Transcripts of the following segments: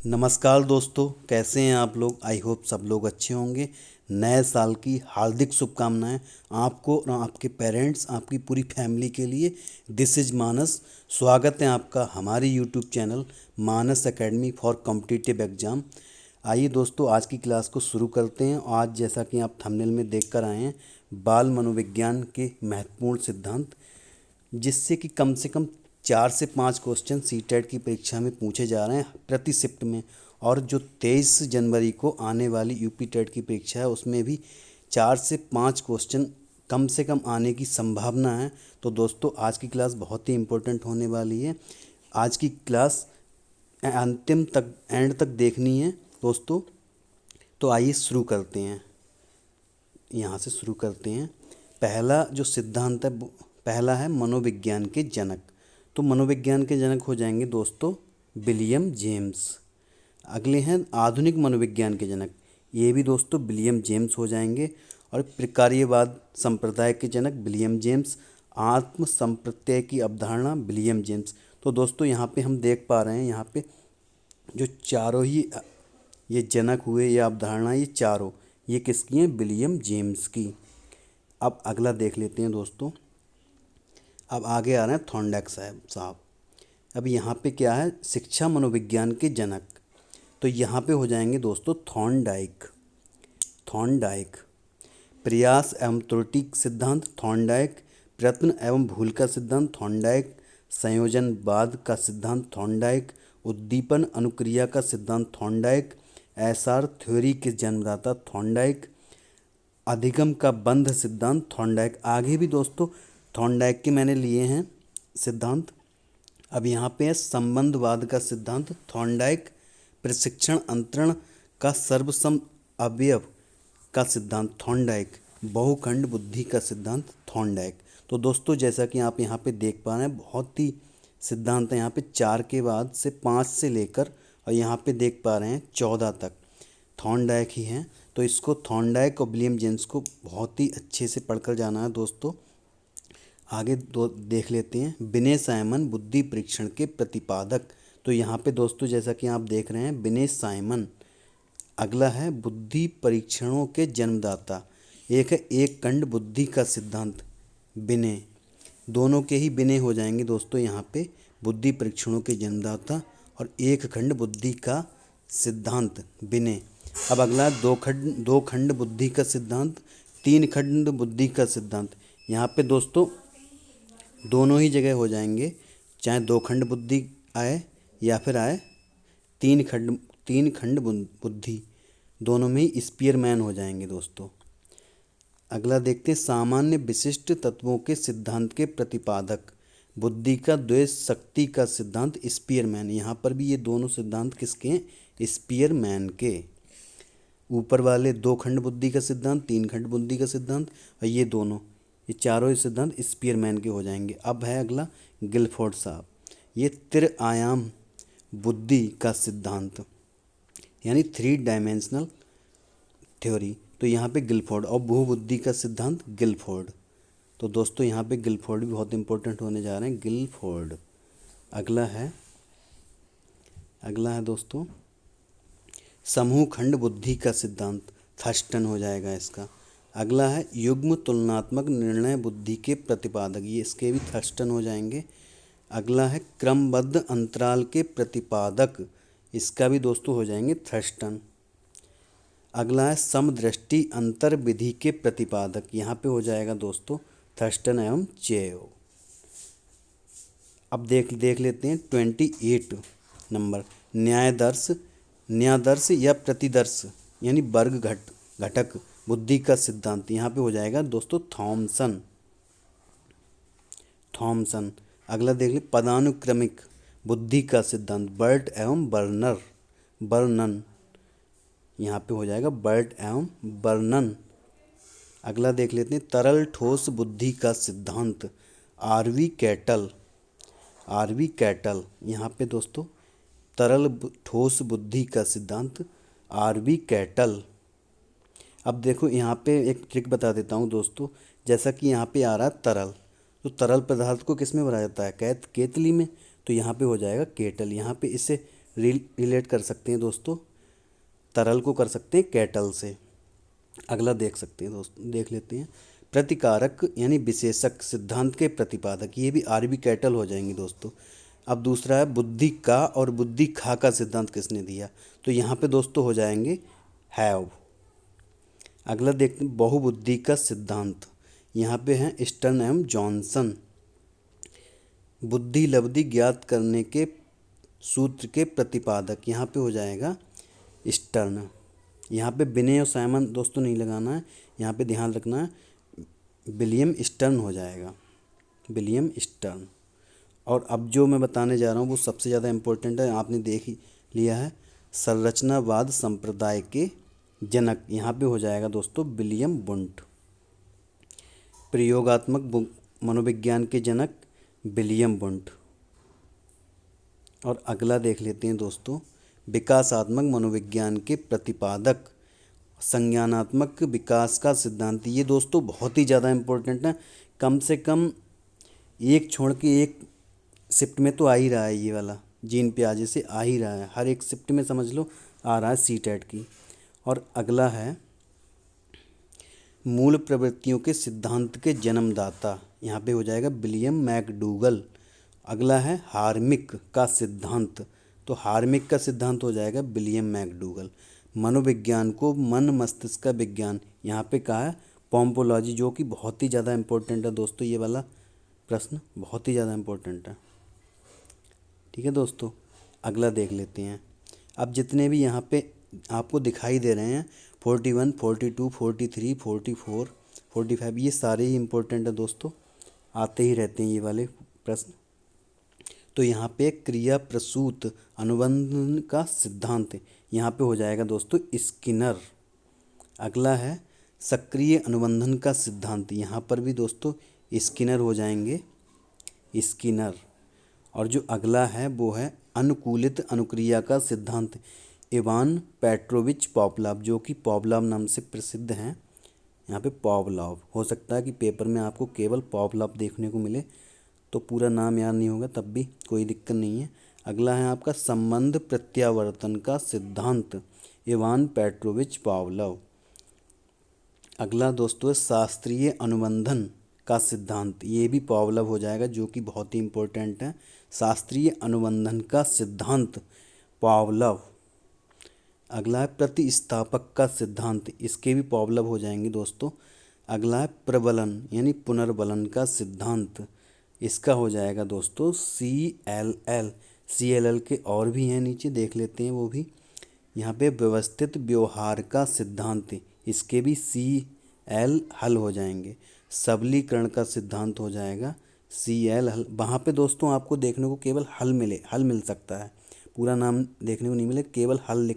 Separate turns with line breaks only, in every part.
नमस्कार दोस्तों, कैसे हैं आप लोग। आई होप सब लोग अच्छे होंगे। नए साल की हार्दिक शुभकामनाएं आपको और आपके पेरेंट्स, आपकी पूरी फैमिली के लिए। दिस इज़ मानस। स्वागत है आपका हमारे YouTube channel Manas academy for competitive exam. आइए दोस्तों, आज की क्लास को शुरू करते हैं। आज जैसा कि आप थंबनेल में देख कर आए हैं, बाल मनोविज्ञान के महत्वपूर्ण सिद्धांत, जिससे कि कम से कम 4 से 5 क्वेश्चन सीटेट की परीक्षा में पूछे जा रहे हैं प्रति शिफ्ट में। और जो 23 जनवरी को आने वाली यूपी टेट की परीक्षा है, उसमें भी 4 से 5 क्वेश्चन कम से कम आने की संभावना है। तो दोस्तों, आज की क्लास बहुत ही इम्पोर्टेंट होने वाली है। आज की क्लास अंतिम तक, एंड तक देखनी है दोस्तों। तो आइए शुरू करते हैं। यहाँ से शुरू करते हैं। पहला जो सिद्धांत है, पहला है मनोविज्ञान के जनक। तो मनोविज्ञान के जनक हो जाएंगे दोस्तों विलियम जेम्स। अगले हैं आधुनिक मनोविज्ञान के जनक, ये भी दोस्तों विलियम जेम्स हो जाएंगे। और प्रकार्यवाद संप्रदाय के जनक विलियम जेम्स, आत्म संप्रत्यय की अवधारणा विलियम जेम्स। तो दोस्तों, यहाँ पे हम देख पा रहे हैं, यहाँ पे जो चारों ही ये जनक हुए, ये अवधारणा, ये चारों, ये किसकी हैं? विलियम जेम्स की। अब अगला देख लेते हैं दोस्तों। अब आगे आ रहे हैं थॉर्नडाइक साहब। अब यहाँ पे क्या है? शिक्षा मनोविज्ञान के जनक। तो यहाँ पे हो जाएंगे दोस्तों थॉर्नडाइक। थॉर्नडाइक प्रयास एवं त्रुटि सिद्धांत थॉर्नडाइक, प्रयत्न एवं भूल का सिद्धांत थॉर्नडाइक, संयोजनवाद का सिद्धांत थॉर्नडाइक, उद्दीपन अनुक्रिया का सिद्धांत थॉर्नडाइक, एसआर थ्योरी के जन्मदाता थॉर्नडाइक, अधिगम का बंध सिद्धांत थॉर्नडाइक। आगे भी दोस्तों थॉर्नडाइक के मैंने लिए हैं सिद्धांत। अब यहाँ पे है संबंधवाद का सिद्धांत थॉर्नडाइक, प्रशिक्षण अंतरण का सर्वसम अवयव का सिद्धांत थॉर्नडाइक, बहुखंड बुद्धि का सिद्धांत थॉर्नडाइक। तो दोस्तों, जैसा कि आप यहाँ पे देख पा रहे हैं, बहुत ही सिद्धांत हैं। यहाँ पे 4 के बाद से 5 से लेकर और यहाँ पे देख पा रहे हैं 14 तक थॉर्नडाइक ही हैं। तो इसको थॉर्नडाइक और विलियम जेम्स को बहुत ही अच्छे से पढ़कर जाना है दोस्तों। आगे देख लेते हैं विनय साइमन बुद्धि परीक्षण के प्रतिपादक। तो यहाँ पे दोस्तों, जैसा कि आप देख रहे हैं, विनय साइमन। अगला है बुद्धि परीक्षणों के जन्मदाता। एक है एक खंड बुद्धि का सिद्धांत विनय। दोनों के ही विनय हो जाएंगे दोस्तों यहाँ पे, बुद्धि परीक्षणों के जन्मदाता और एक खंड बुद्धि का सिद्धांत विनय। अब अगला दो खंड बुद्धि का सिद्धांत, 3 खंड बुद्धि का सिद्धांत। यहाँ पे दोस्तों दोनों ही जगह हो जाएंगे, चाहे 2 खंड बुद्धि आए या फिर आए 3 खंड बुद्धि, दोनों में ही स्पीयरमैन हो जाएंगे दोस्तों। अगला देखते हैं सामान्य विशिष्ट तत्वों के सिद्धांत के प्रतिपादक, बुद्धि का द्वैत शक्ति का सिद्धांत स्पीयरमैन। यहाँ पर भी ये दोनों सिद्धांत किसके हैं? स्पीयरमैन के। ऊपर वाले 2 खंड बुद्धि का सिद्धांत, 3 खंड बुद्धि का सिद्धांत, और ये दोनों, ये चारों ही सिद्धांत स्पीयरमैन के हो जाएंगे। अब है अगला गिलफोर्ड साहब। ये त्रिआयाम बुद्धि का सिद्धांत, यानी 3 डायमेंशनल थ्योरी। तो यहाँ पे गिलफोर्ड, और बहुबुद्धि का सिद्धांत गिलफोर्ड। तो दोस्तों यहाँ पे गिलफोर्ड भी बहुत इंपॉर्टेंट होने जा रहे हैं, गिलफोर्ड। अगला है दोस्तों समूह खंड बुद्धि का सिद्धांत, थर्स्टन हो जाएगा इसका। अगला है युग्म तुलनात्मक निर्णय बुद्धि के प्रतिपादक, ये इसके भी थर्स्टन हो जाएंगे। अगला है क्रमबद्ध अंतराल के प्रतिपादक, इसका भी दोस्तों हो जाएंगे थर्स्टन। अगला है समदृष्टि अंतर विधि के प्रतिपादक, यहाँ पे हो जाएगा दोस्तों थर्स्टन एवं चेयो। अब देख लेते हैं 28 नंबर न्यायादर्श या प्रतिदर्श, यानी वर्ग घटक बुद्धि का सिद्धांत। यहाँ पे हो जाएगा दोस्तों थॉमसन। अगला देख ले पदानुक्रमिक बुद्धि का सिद्धांत, बर्ट एवं बर्नन। यहाँ पे हो जाएगा बर्ट एवं बर्नन। अगला देख लेते हैं तरल ठोस बुद्धि का सिद्धांत, आरवी कैटल। यहाँ पे दोस्तों तरल ठोस बुद्धि का सिद्धांत आरवी कैटल। अब देखो यहाँ पे एक ट्रिक बता देता हूँ दोस्तों। जैसा कि यहाँ पे आ रहा है तरल, तो तरल पदार्थ को किस में भरा जाता है? केतली में। तो यहाँ पे हो जाएगा केटल। यहाँ पे इसे रिलेट कर सकते हैं दोस्तों, तरल को कर सकते हैं कैटल से। अगला देख सकते हैं दोस्तों, देख लेते हैं। प्रतिकारक यानी विशेषक सिद्धांत के प्रतिपादक, ये भी आरबी कैटल हो जाएंगे दोस्तों। अब दूसरा है बुद्धि का और बुद्धि खा का सिद्धांत किसने दिया, तो यहाँ पे दोस्तों हो जाएंगे हैव। अगला देखते हैं बहुबुद्धि का सिद्धांत, यहाँ पे हैं स्टर्न एवं जॉनसन। बुद्धि लब्धि ज्ञात करने के सूत्र के प्रतिपादक, यहाँ पे हो जाएगा स्टर्न। यहाँ पे विनय और साइमन दोस्तों नहीं लगाना है, यहाँ पे ध्यान रखना है विलियम स्टर्न हो जाएगा, विलियम स्टर्न। और अब जो मैं बताने जा रहा हूँ वो सबसे ज़्यादा इम्पोर्टेंट है, आपने देख ही लिया है। संरचनावाद संप्रदाय के जनक, यहाँ पे हो जाएगा दोस्तों विलियम वुंट। प्रयोगात्मक मनोविज्ञान के जनक विलियम वुंट। और अगला देख लेते हैं दोस्तों, विकासात्मक मनोविज्ञान के प्रतिपादक संज्ञानात्मक विकास का सिद्धांत। ये दोस्तों बहुत ही ज़्यादा इम्पोर्टेंट है, कम से कम एक छोड़ के एक शिफ्ट में तो आ ही रहा है, ये वाला जीन प्याजे से आ ही रहा है, हर एक शिफ्ट में समझ लो आ रहा है सीटेट की। और अगला है मूल प्रवृत्तियों के सिद्धांत के जन्मदाता, यहाँ पे हो जाएगा विलियम मैकडूगल। अगला है हार्मिक का सिद्धांत, तो हार्मिक का सिद्धांत हो जाएगा विलियम मैकडूगल। मनोविज्ञान को मन मस्तिष्क का विज्ञान, यहाँ पे कहा है पोम्पोलॉजी, जो कि बहुत ही ज़्यादा इम्पोर्टेंट है दोस्तों, ये वाला प्रश्न बहुत ही ज़्यादा इम्पोर्टेंट है। ठीक है दोस्तों, अगला देख लेते हैं। अब जितने भी यहाँ पे आपको दिखाई दे रहे हैं 41, 42, 43, 44, 45, ये सारे ही इम्पोर्टेंट है दोस्तों, आते ही रहते हैं ये वाले प्रश्न। तो यहाँ पे क्रिया प्रसूत अनुबंध का सिद्धांत, यहाँ पे हो जाएगा दोस्तों स्किनर। अगला है सक्रिय अनुबंधन का सिद्धांत, यहाँ पर भी दोस्तों स्किनर हो जाएंगे, स्किनर। और जो अगला है वो है अनुकूलित अनुक्रिया का सिद्धांत, इवान पेट्रोविच पॉवलोव, जो कि पॉवलोव नाम से प्रसिद्ध हैं। यहाँ पे पॉवलोव, हो सकता है कि पेपर में आपको केवल पॉवलोव देखने को मिले, तो पूरा नाम याद नहीं होगा तब भी कोई दिक्कत नहीं है। अगला है आपका संबंध प्रत्यावर्तन का सिद्धांत, इवान पेट्रोविच पॉवलोव। अगला दोस्तों है शास्त्रीय अनुबंधन का सिद्धांत, ये भी पॉवलोव हो जाएगा, जो कि बहुत ही इम्पोर्टेंट है। शास्त्रीय अनुबंधन का सिद्धांत पॉवलोव। अगला है प्रतिस्थापक का सिद्धांत, इसके भी पॉवलोव हो जाएंगे दोस्तों। अगला है प्रबलन यानी पुनर्बलन का सिद्धांत, इसका हो जाएगा दोस्तों CLL। CLL के और भी हैं नीचे, देख लेते हैं वो भी। यहाँ पे व्यवस्थित व्यवहार का सिद्धांत, इसके भी CL हल हो जाएंगे। सबलीकरण का सिद्धांत हो जाएगा CL हल। वहाँ पे दोस्तों आपको देखने को केवल हल मिल सकता है, पूरा नाम देखने को नहीं मिले, केवल हल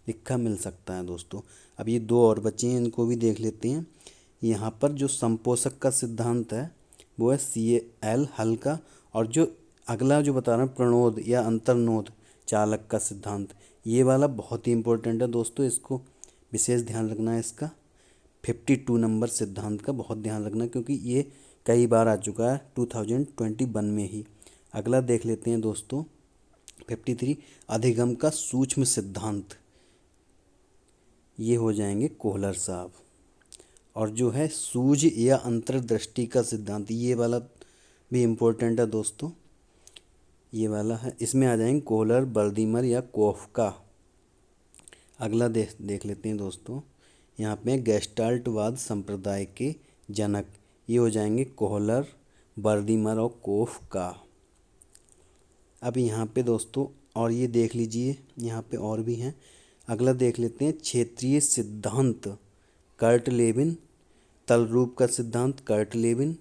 लिखा मिल सकता है दोस्तों। अब ये दो और बचे हैं, इनको भी देख लेते हैं। यहाँ पर जो संपोषक का सिद्धांत है वो है CL हल का, और जो अगला जो बता रहा हूँ प्रणोद या अंतर्नोद चालक का सिद्धांत, ये वाला बहुत ही इम्पोर्टेंट है दोस्तों, इसको विशेष ध्यान रखना है। इसका 52 नंबर सिद्धांत का बहुत ध्यान रखना, क्योंकि ये कई बार आ चुका है 2021 में ही। अगला देख लेते हैं दोस्तों 53 अधिगम का सूक्ष्म सिद्धांत, ये हो जाएंगे कोहलर साहब। और जो है सूझ या अंतर्दृष्टि का सिद्धांत, ये वाला भी इम्पोर्टेंट है दोस्तों, ये वाला है, इसमें आ जाएंगे कोहलर, बर्दीमर या कोफ्का। अगला देख लेते हैं दोस्तों, यहाँ पे गेस्टाल्टवाद संप्रदाय के जनक, ये हो जाएंगे कोहलर, बर्दीमर और कोफ्का। अब यहाँ पे दोस्तों और ये देख लीजिए, यहाँ पे और भी हैं। अगला देख लेते हैं क्षेत्रीय सिद्धांत, कर्ट लेविन। तल रूप का सिद्धांत कर्ट लेविन।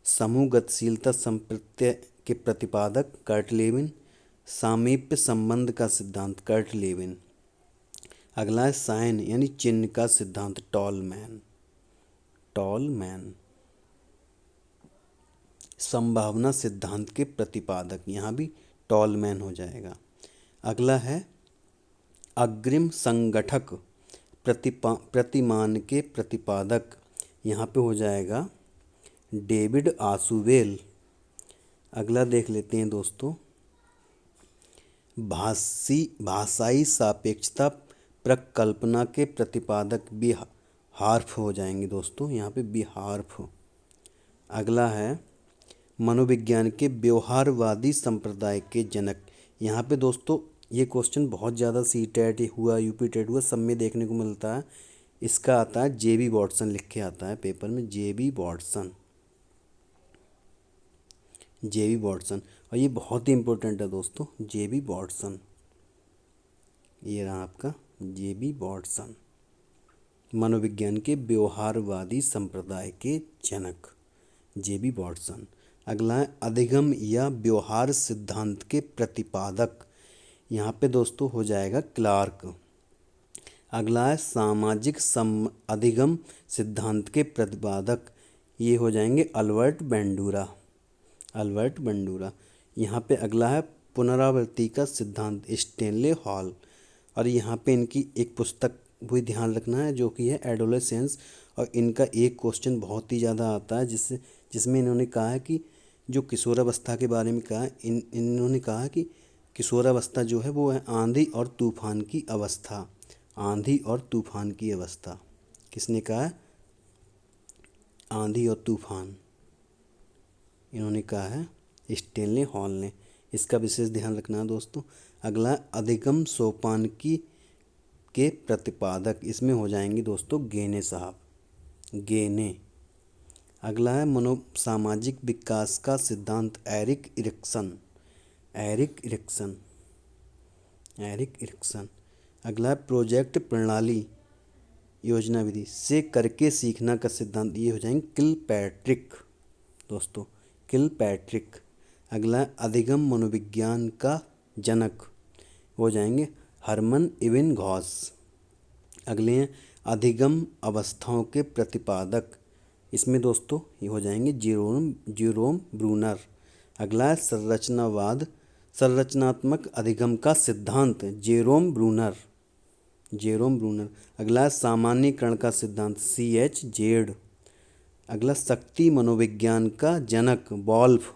समूह गतिशीलता संप्रत्यय के प्रतिपादक कर्ट लेविन। सामीप्य संबंध का सिद्धांत कर्ट लेविन। अगला है साइन यानी चिन्ह का सिद्धांत टॉलमैन। संभावना सिद्धांत के प्रतिपादक, यहाँ भी टॉलमैन हो जाएगा। अगला है अग्रिम संगठक प्रतिमान के प्रतिपादक, यहाँ पे हो जाएगा डेविड आसुवेल। अगला देख लेते हैं दोस्तों भाषाई सापेक्षता प्रकल्पना के प्रतिपादक बी हार्फ हो जाएंगे दोस्तों, यहाँ पे बी हार्फ। अगला है मनोविज्ञान के व्यवहारवादी संप्रदाय के जनक। यहाँ पे दोस्तों ये क्वेश्चन बहुत ज़्यादा सीटेट हुआ, यूपी टेट हुआ, सब में देखने को मिलता है। इसका आता है जे.बी. वॉटसन, लिख के आता है पेपर में जे.बी. Watson, JB. वॉटसन। और ये बहुत ही इंपॉर्टेंट है दोस्तों, जे.बी. वॉटसन, ये रहा आपका जे.बी. वॉटसन, मनोविज्ञान के व्यवहारवादी संप्रदाय के जनक, जे.बी. वॉटसन। अगला है अधिगम या व्यवहार सिद्धांत के प्रतिपादक। यहाँ पे दोस्तों हो जाएगा क्लार्क। अगला है सामाजिक अधिगम सिद्धांत के प्रतिपादक, ये हो जाएंगे अल्बर्ट बंडूरा, अल्बर्ट बंडूरा। यहाँ पे अगला है पुनरावृत्ति का सिद्धांत, स्टेनले हॉल। और यहाँ पे इनकी एक पुस्तक भी ध्यान रखना है जो कि है एडोलेसेंस। और इनका एक क्वेश्चन बहुत ही ज़्यादा आता है जिसमें इन्होंने कहा है कि जो किशोरावस्था के बारे में कहा है, इन्होंने कहा कि किशोरावस्था जो है वो है आंधी और तूफान की अवस्था, आंधी और तूफान की अवस्था। किसने कहा है? आंधी और तूफान, इन्होंने कहा है स्टेनले हॉल ने। इसका विशेष ध्यान रखना है दोस्तों। अगला अधिगम सोपान की के प्रतिपादक, इसमें हो जाएंगे दोस्तों गेने साहब, गेने। अगला है मनोसामाजिक विकास का सिद्धांत, Erik Erikson, Erik Erikson, Erik Erikson. अगला है प्रोजेक्ट प्रणाली योजना विधि से करके सीखना का सिद्धांत, ये हो जाएंगे किलपैट्रिक दोस्तों, किलपैट्रिक। अगला है अधिगम मनोविज्ञान का जनक, हो जाएंगे हरमन इबिंगहॉस। अगले हैं अधिगम अवस्थाओं के प्रतिपादक, इसमें दोस्तों ये हो जाएंगे जेरोम ब्रूनर। अगला है संरचनात्मक अधिगम का सिद्धांत, जेरोम ब्रूनर, जेरोम ब्रूनर। अगला है सामान्यीकरण का सिद्धांत, C.H. जेड। अगला शक्ति मनोविज्ञान का जनक, वॉल्फ।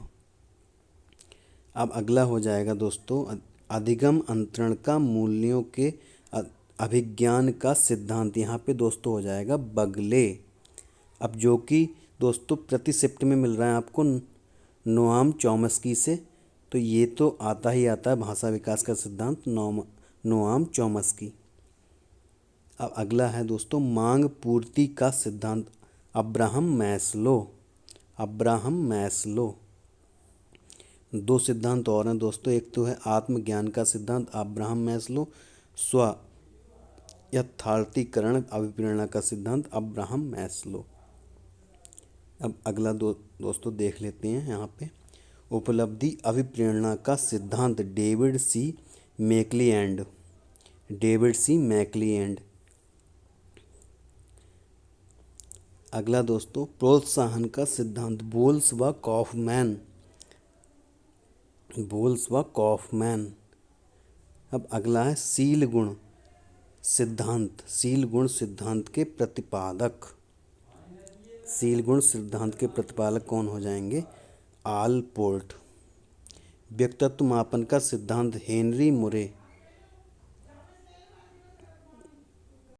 अब अगला हो जाएगा दोस्तों अधिगम अंतरण का मूल्यों के अभिज्ञान का सिद्धांत, यहाँ पे दोस्तों हो जाएगा बगले। अब जो कि दोस्तों प्रति शिफ्ट में मिल रहा है आपको नोआम चॉम्स्की से, तो ये तो आता ही आता है भाषा विकास का सिद्धांत, नोआम चॉम्स्की। अब अगला है दोस्तों मांग पूर्ति का सिद्धांत, अब्राहम मैस्लो, अब्राहम मैस्लो। दो सिद्धांत और हैं दोस्तों, एक तो है आत्मज्ञान का सिद्धांत, अब्राहम मैस्लो। स्व यथार्थीकरण अभिप्रेरणा का सिद्धांत, अब्राहम मैस्लो। अब अगला दोस्तों देख लेते हैं यहाँ पे उपलब्धि अभिप्रेरणा का सिद्धांत, डेविड सी मैक्लीएंड, डेविड सी मैक्लीएंड। अगला दोस्तों प्रोत्साहन का सिद्धांत, बोल्स व कॉफमैन, बोल्स व कॉफमैन। अब अगला है शील गुण सिद्धांत, शील गुण सिद्धांत के प्रतिपादक, शील गुण सिद्धांत के प्रतिपादक कौन हो जाएंगे? आलपोर्ट। व्यक्तित्व मापन का सिद्धांत, हेनरी मुरे,